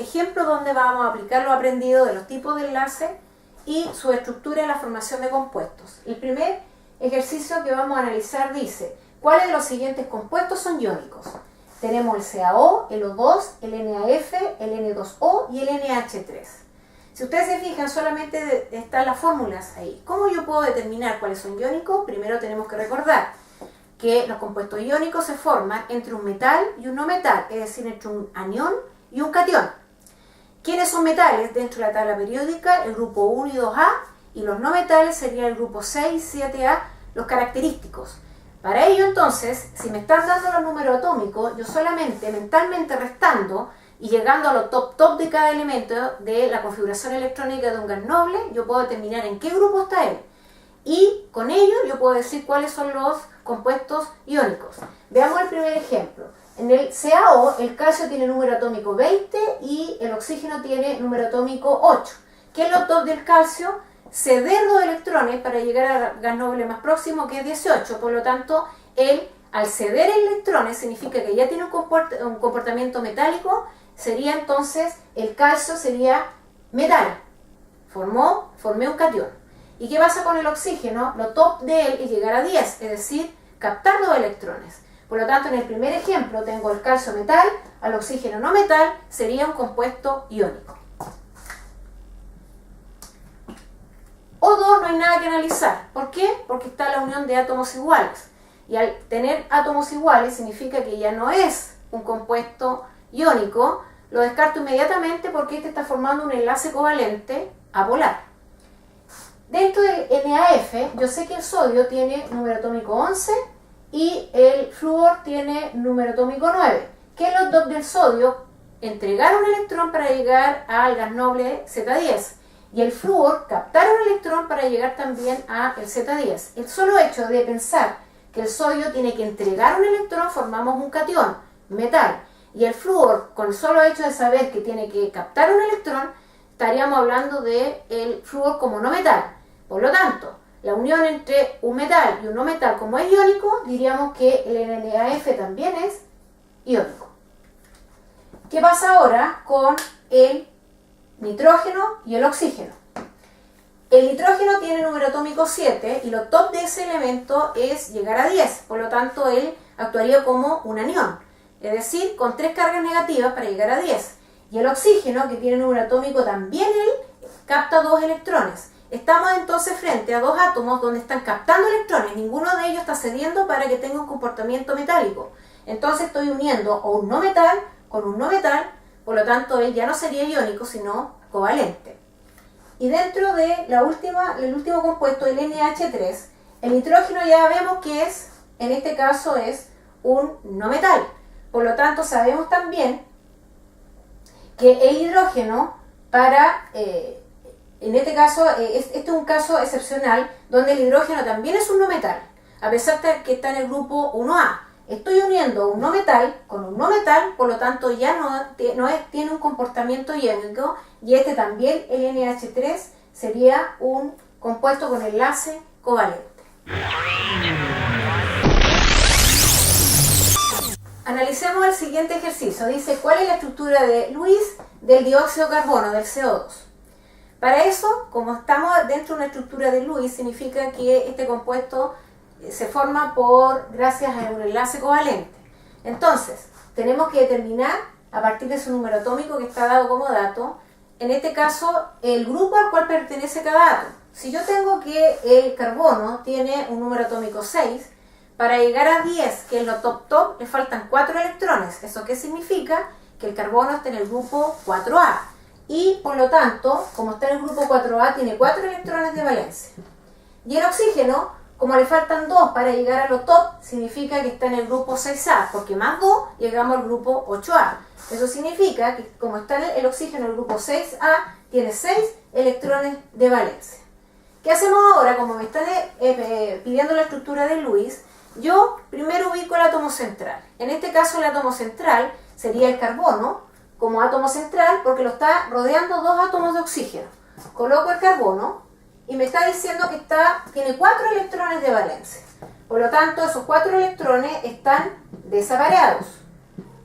ejemplos donde vamos a aplicar lo aprendido de los tipos de enlace y su estructura en la formación de compuestos. El primer ejercicio que vamos a analizar dice, ¿cuáles de los siguientes compuestos son iónicos? Tenemos el CaO, el O2, el NaF, el N2O y el NH3. Si ustedes se fijan, solamente están las fórmulas ahí. ¿Cómo yo puedo determinar cuáles son iónicos? Primero tenemos que recordar que los compuestos iónicos se forman entre un metal y un no metal, es decir, entre un anión y un catión. ¿Quiénes son metales dentro de la tabla periódica? El grupo 1 y 2A, y los no metales serían el grupo 6 y 7A, los característicos. Para ello, entonces, si me están dando los números atómicos, yo solamente mentalmente restando y llegando a lo top de cada elemento de la configuración electrónica de un gas noble, yo puedo determinar en qué grupo está él. Y con ello yo puedo decir cuáles son los compuestos iónicos. Veamos el primer ejemplo. En el CaO, el calcio tiene número atómico 20 y el oxígeno tiene número atómico 8. ¿Qué es lo top del calcio? Ceder 2 electrones para llegar al gas noble más próximo, que es 18. Por lo tanto, él, al ceder electrones, significa que ya tiene un comportamiento metálico. Sería entonces, el calcio sería metal. Formé un catión. ¿Y qué pasa con el oxígeno? Lo top de él es llegar a 10, es decir, captar 2 electrones. Por lo tanto, en el primer ejemplo tengo el calcio metal, al oxígeno no metal, sería un compuesto iónico. O2 no hay nada que analizar. ¿Por qué? Porque está la unión de átomos iguales. Y al tener átomos iguales significa que ya no es un compuesto iónico. Lo descarto inmediatamente porque este está formando un enlace covalente apolar. Dentro del NaF, yo sé que el sodio tiene número atómico 11 y el flúor tiene número atómico 9. ¿Qué es lo top del sodio? Entregar un electrón para llegar al gas noble Z10. Y el flúor captar un electrón para llegar también al Z10. El solo hecho de pensar que el sodio tiene que entregar un electrón, formamos un catión, metal. Y el flúor, con el solo hecho de saber que tiene que captar un electrón, estaríamos hablando del flúor como no metal. Por lo tanto, la unión entre un metal y un no metal como es iónico, diríamos que el NaF también es iónico. ¿Qué pasa ahora con el nitrógeno y el oxígeno? El nitrógeno tiene número atómico 7 y lo top de ese elemento es llegar a 10, por lo tanto él actuaría como un anión, es decir, con 3 cargas negativas para llegar a 10. Y el oxígeno, que tiene número atómico también él, capta 2 electrones. Estamos entonces frente a 2 átomos donde están captando electrones, ninguno de ellos está cediendo para que tenga un comportamiento metálico. Entonces estoy uniendo a un no metal con un no metal, por lo tanto él ya no sería iónico sino covalente. Y dentro de el último compuesto, el NH3, el nitrógeno ya vemos que es, en este caso es un no metal. Por lo tanto sabemos también que el hidrógeno en este caso, este es un caso excepcional donde el hidrógeno también es un no metal, a pesar de que está en el grupo 1A. Estoy uniendo un no metal con un no metal, por lo tanto ya tiene un comportamiento iónico, y este también, el NH3, sería un compuesto con enlace covalente. Analicemos el siguiente ejercicio. Dice, ¿cuál es la estructura de Lewis del dióxido de carbono, del CO2? Para eso, como estamos dentro de una estructura de Lewis, significa que este compuesto se forma gracias a un enlace covalente. Entonces, tenemos que determinar, a partir de su número atómico que está dado como dato, en este caso, el grupo al cual pertenece cada átomo. Si yo tengo que el carbono tiene un número atómico 6, para llegar a 10, que es lo top, le faltan 4 electrones. ¿Eso qué significa? Que el carbono está en el grupo 4A. Y por lo tanto, como está en el grupo 4A, tiene 4 electrones de valencia. Y el oxígeno, como le faltan 2 para llegar a lo top, significa que está en el grupo 6A, porque más 2 llegamos al grupo 8A. Eso significa que como está el oxígeno en el grupo 6A, tiene 6 electrones de valencia. ¿Qué hacemos ahora? Como me están pidiendo la estructura de Lewis, yo primero ubico el átomo central. En este caso el átomo central sería el carbono como átomo central porque lo está rodeando 2 átomos de oxígeno. Coloco el carbono y me está diciendo que tiene 4 electrones de valencia. Por lo tanto, esos 4 electrones están desapareados.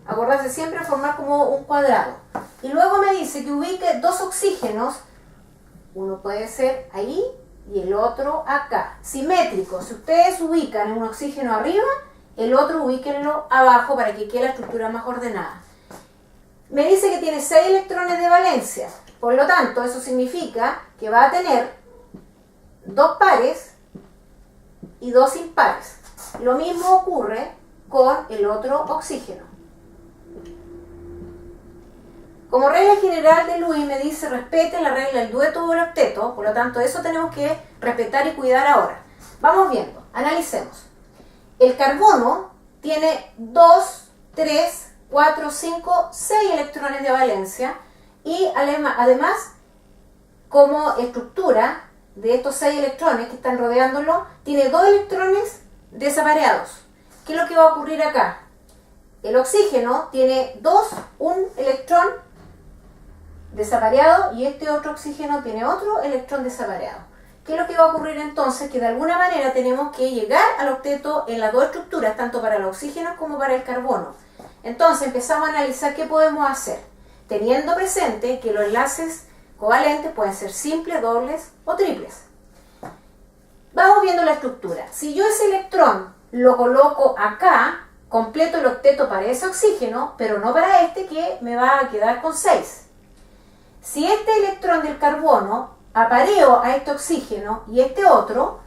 Acordarse siempre de formar como un cuadrado. Y luego me dice que ubique dos oxígenos, uno puede ser ahí y el otro acá, simétricos. Si ustedes ubican un oxígeno arriba, el otro ubíquenlo abajo para que quede la estructura más ordenada. Me dice que tiene 6 electrones de valencia, por lo tanto eso significa que va a tener 2 pares y 2 impares. Lo mismo ocurre con el otro oxígeno. Como regla general de Lewis me dice respete la regla del dueto o el octeto, por lo tanto eso tenemos que respetar y cuidar ahora. Vamos viendo, analicemos. El carbono tiene 2, 3, 4, 5, 6 electrones de valencia y además como estructura de estos 6 electrones que están rodeándolo, tiene 2 electrones desapareados. ¿Qué es lo que va a ocurrir acá? El oxígeno tiene un electrón desapareado y este otro oxígeno tiene otro electrón desapareado. ¿Qué es lo que va a ocurrir entonces? Que de alguna manera tenemos que llegar al octeto en las dos estructuras, tanto para el oxígeno como para el carbono. Entonces empezamos a analizar qué podemos hacer, teniendo presente que los enlaces covalentes pueden ser simples, dobles o triples. Vamos viendo la estructura. Si yo ese electrón lo coloco acá, completo el octeto para ese oxígeno, pero no para este que me va a quedar con 6. Si este electrón del carbono apareo a este oxígeno y este otro,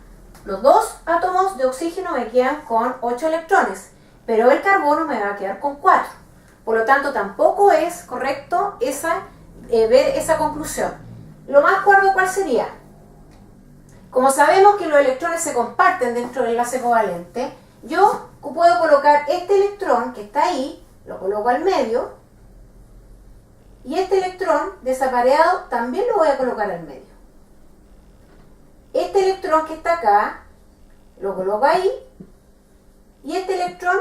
los dos átomos de oxígeno me quedan con 8 electrones, pero el carbono me va a quedar con 4. Por lo tanto, tampoco es correcto ver esa conclusión. Lo más cuerdo, ¿cuál sería? Como sabemos que los electrones se comparten dentro del enlace covalente, yo puedo colocar este electrón que está ahí, lo coloco al medio, y este electrón desapareado también lo voy a colocar al medio. Este electrón que está acá, lo coloco ahí, y este electrón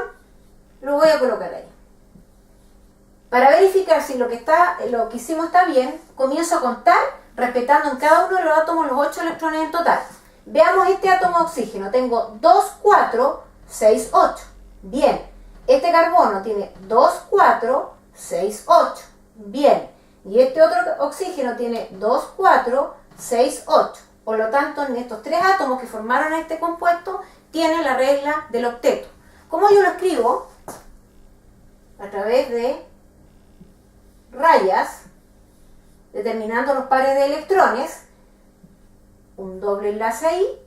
lo voy a colocar ahí. Para verificar si lo que hicimos está bien, comienzo a contar respetando en cada uno de los átomos los 8 electrones en total. Veamos este átomo de oxígeno, tengo 2, 4, 6, 8. Bien, este carbono tiene 2, 4, 6, 8. Bien, y este otro oxígeno tiene 2, 4, 6, 8. Por lo tanto, en estos 3 átomos que formaron este compuesto, tienen la regla del octeto. ¿Cómo yo lo escribo? A través de rayas, determinando los pares de electrones, un doble enlace ahí,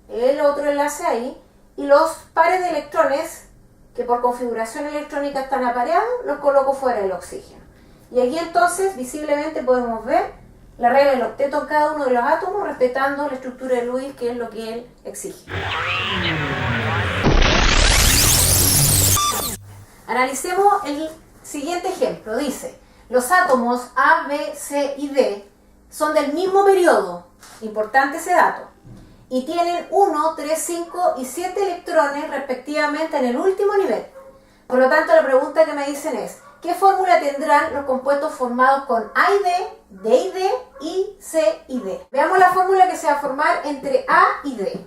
el otro enlace ahí, y los pares de electrones que por configuración electrónica están apareados, los coloco fuera del oxígeno. Y aquí entonces visiblemente podemos ver la regla del octeto en cada uno de los átomos, respetando la estructura de Lewis, que es lo que él exige. Analicemos el siguiente ejemplo. Dice, los átomos A, B, C y D son del mismo periodo, importante ese dato, y tienen 1, 3, 5 y 7 electrones respectivamente en el último nivel. Por lo tanto, la pregunta que me dicen es, ¿qué fórmula tendrán los compuestos formados con A y D, D y D y C y D? Veamos la fórmula que se va a formar entre A y D.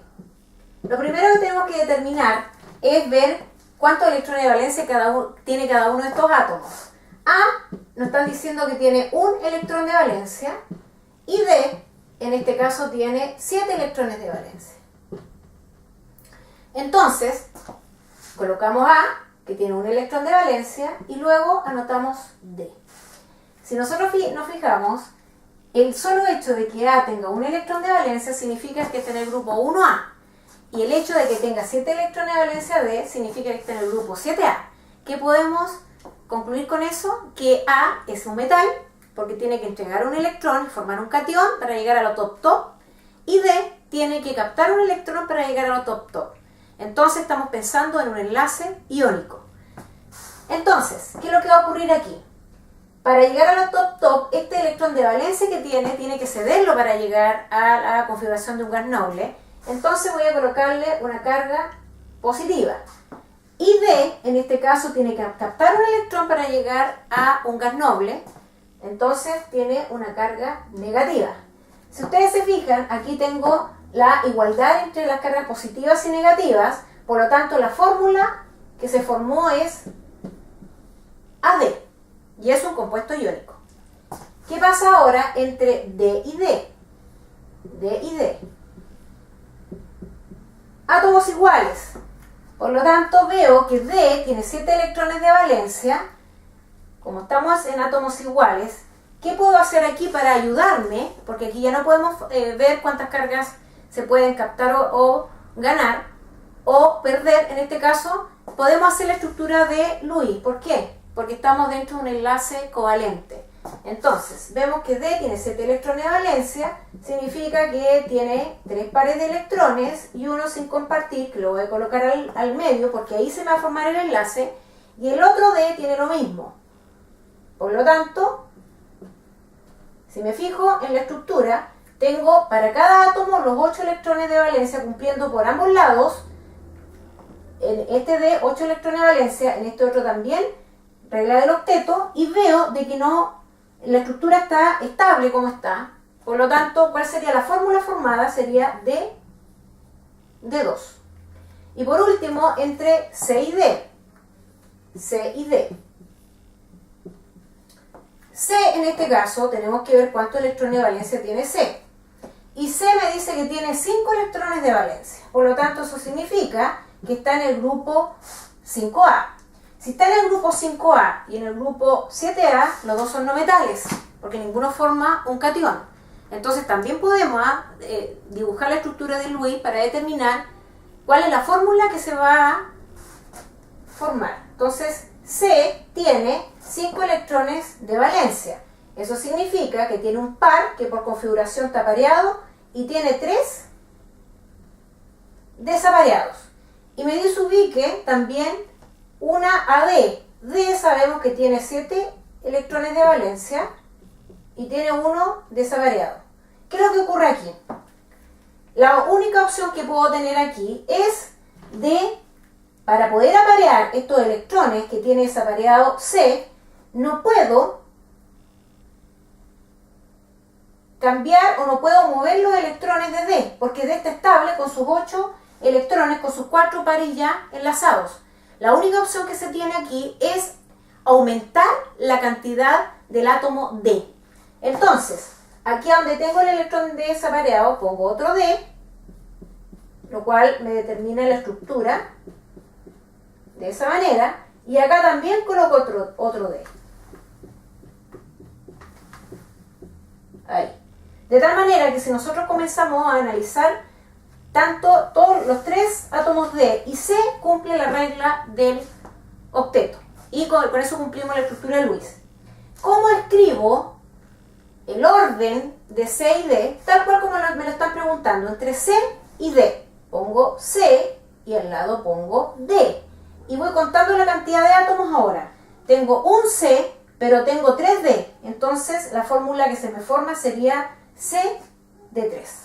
Lo primero que tenemos que determinar es ver cuántos electrones de valencia tiene cada uno de estos átomos. A nos están diciendo que tiene un electrón de valencia y D, en este caso, tiene 7 electrones de valencia. Entonces, colocamos A, que tiene un electrón de valencia, y luego anotamos D. Si nosotros nos fijamos, el solo hecho de que A tenga un electrón de valencia significa que está en el grupo 1A, y el hecho de que tenga 7 electrones de valencia D significa que está en el grupo 7A. ¿Qué podemos concluir con eso? Que A es un metal, porque tiene que entregar un electrón y formar un catión para llegar a lo top-top, y D tiene que captar un electrón para llegar a lo top-top. Entonces estamos pensando en un enlace iónico. Entonces, ¿qué es lo que va a ocurrir aquí? Para llegar a lo top-top, este electrón de valencia que tiene que cederlo para llegar a la configuración de un gas noble. Entonces voy a colocarle una carga positiva. Y D, en este caso, tiene que captar un electrón para llegar a un gas noble. Entonces tiene una carga negativa. Si ustedes se fijan, aquí tengo la igualdad entre las cargas positivas y negativas, por lo tanto la fórmula que se formó es AD, y es un compuesto iónico. ¿Qué pasa ahora entre D y D? D y D. Átomos iguales. Por lo tanto, veo que D tiene 7 electrones de valencia. Como estamos en átomos iguales, ¿qué puedo hacer aquí para ayudarme? Porque aquí ya no podemos ver cuántas cargas se pueden captar o ganar o perder. En este caso, podemos hacer la estructura de Lewis. ¿Por qué? Porque estamos dentro de un enlace covalente. Entonces, vemos que D tiene 7 electrones de valencia, significa que tiene 3 pares de electrones y uno sin compartir, que lo voy a colocar al medio porque ahí se me va a formar el enlace, y el otro D tiene lo mismo. Por lo tanto, si me fijo en la estructura, tengo para cada átomo los 8 electrones de valencia cumpliendo por ambos lados. En este D 8 electrones de valencia, en este otro también, regla del octeto, y veo de que no, la estructura está estable como está. Por lo tanto, ¿cuál sería la fórmula formada? Sería D2. Y por último, entre C y D. C y D. C, en este caso, tenemos que ver cuántos electrones de valencia tiene C. Y C me dice que tiene 5 electrones de valencia. Por lo tanto, eso significa que está en el grupo 5A. Si está en el grupo 5A y en el grupo 7A, los dos son no metales, porque ninguno forma un catión. Entonces también podemos dibujar la estructura de Lewis para determinar cuál es la fórmula que se va a formar. Entonces, C tiene 5 electrones de valencia. Eso significa que tiene un par que por configuración está pareado y tiene 3 desapareados. Y me desubique también una AD. D sabemos que tiene 7 electrones de valencia y tiene uno desapareado. ¿Qué es lo que ocurre aquí? La única opción que puedo tener aquí es para poder aparear estos electrones que tiene desapareado C, no puedo cambiar o no puedo mover los electrones de D, porque D está estable con sus 8 electrones, con sus 4 pares ya enlazados. La única opción que se tiene aquí es aumentar la cantidad del átomo D. Entonces, aquí donde tengo el electrón D desapareado, pongo otro D, lo cual me determina la estructura de esa manera, y acá también coloco otro D. Ahí. De tal manera que si nosotros comenzamos a analizar todos los 3 átomos D y C cumplen la regla del octeto. Y con eso cumplimos la estructura de Lewis. ¿Cómo escribo el orden de C y D? Tal cual como me lo están preguntando, entre C y D. Pongo C y al lado pongo D. Y voy contando la cantidad de átomos ahora. Tengo un C, pero tengo 3 D. Entonces la fórmula que se me forma sería C de 3.